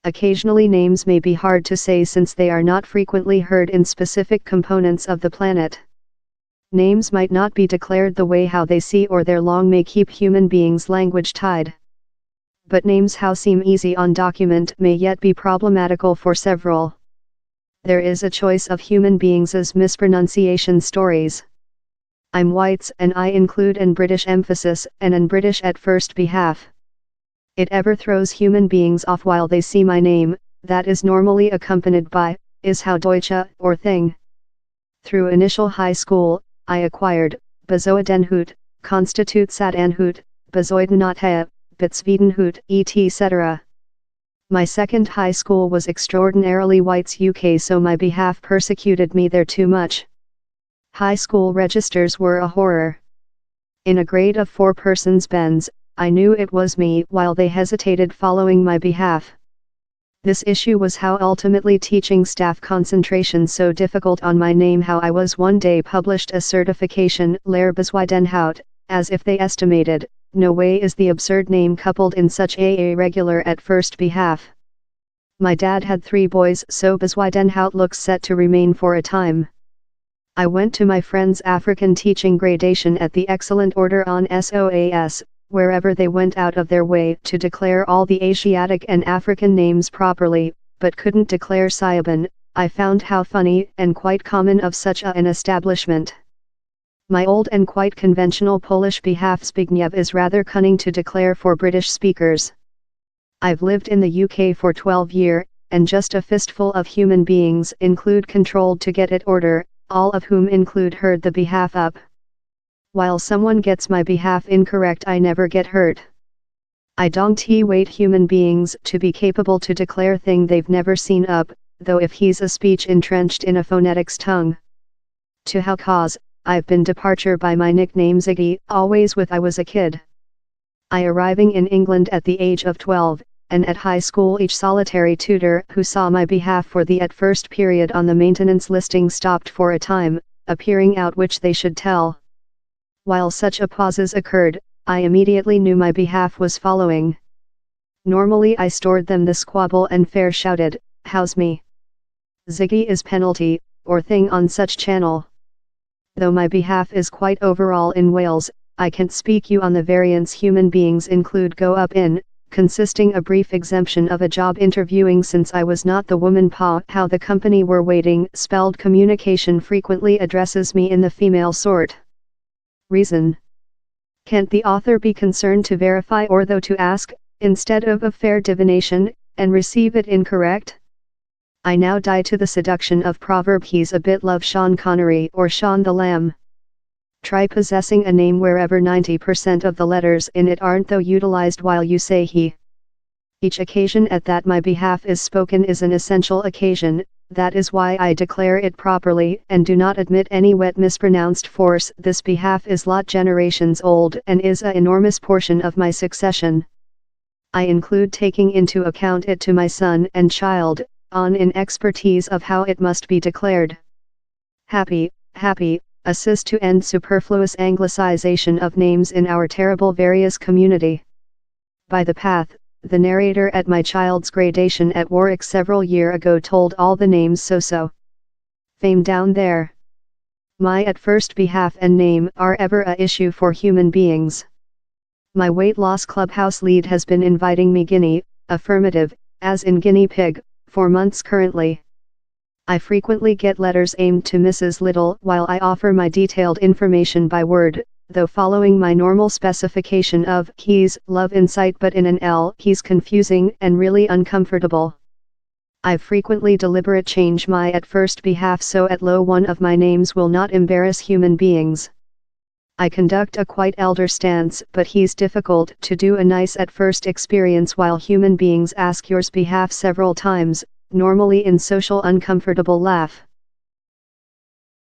Occasionally names may be hard to say since they are not frequently heard in specific components of the planet. Names might not be declared the way how they see or their long may keep human beings language tied. But names how seem easy on document may yet be problematical for several. There is a choice of human beings as mispronunciation stories. I'm whites and I include an British emphasis and an British at first behalf. It ever throws human beings off while they see my name, that is normally accompanied by, is how Deutsche, or thing. Through initial high school, I acquired, Bezoedenhut, Constitutsadanhut, Bezoedenothe, Bitswedenhut, etc. My second high school was extraordinarily whites UK, so my behalf persecuted me there too much. High school registers were a horror. In a grade of 4 persons Benz, I knew it was me while they hesitated following my behalf. This issue was how ultimately teaching staff concentration so difficult on my name how I was one day published a certification, Lehrbeswidenhout, as if they estimated, no way is the absurd name coupled in such a regular at first behalf. My dad had 3 boys, so Beswidenhout looks set to remain for a time. I went to my friend's African teaching gradation at the Excellent Order on SOAS, wherever they went out of their way to declare all the Asiatic and African names properly, but couldn't declare Siaban. I found how funny and quite common of such an establishment. My old and quite conventional Polish behalf Zbigniew is rather cunning to declare for British speakers. I've lived in the UK for 12 years, and just a fistful of human beings include controlled to get it order, all of whom include heard the behalf up. While someone gets my behalf incorrect, I never get hurt. I don't wait human beings to be capable to declare thing they've never seen up, though if he's a speech entrenched in a phonetics tongue. To how cause, I've been departure by my nickname Ziggy, always with I was a kid. I arriving in England at the age of 12, and at high school each solitary tutor who saw my behalf for the at first period on the maintenance listing stopped for a time, appearing out which they should tell. While such a pauses occurred, I immediately knew my behalf was following. Normally I stored them the squabble and fair shouted, "How's me? Ziggy is penalty, or thing on such channel." Though my behalf is quite overall in Wales, I can't speak you on the variants human beings include go up in, consisting a brief exemption of a job interviewing since I was not the woman pa how the company were waiting spelled communication frequently addresses me in the female sort. Reason. Can't the author be concerned to verify or though to ask, instead of a fair divination, and receive it incorrect? I now die to the seduction of proverb he's a bit love Sean Connery or Sean the Lamb. Try possessing a name wherever 90% of the letters in it aren't though utilized while you say he. Each occasion at that my behalf is spoken is an essential occasion. That is why I declare it properly and do not admit any wet mispronounced force. This behalf is lot generations old and is an enormous portion of my succession. I include taking into account it to my son and child, on in expertise of how it must be declared. Happy, assist to end superfluous anglicization of names in our terrible various community. By the path, the narrator at my child's gradation at Warwick several years ago told all the names so. Fame down there. My at first behalf and name are ever a issue for human beings. My weight loss clubhouse lead has been inviting me guinea, affirmative, as in guinea pig, for months currently. I frequently get letters aimed to Mrs. Little while I offer my detailed information by word, though following my normal specification of he's love insight but in an L he's confusing and really uncomfortable. I frequently deliberate change my at first behalf so at low one of my names will not embarrass human beings. I conduct a quite elder stance but he's difficult to do a nice at first experience while human beings ask yours behalf several times, normally in social uncomfortable laugh.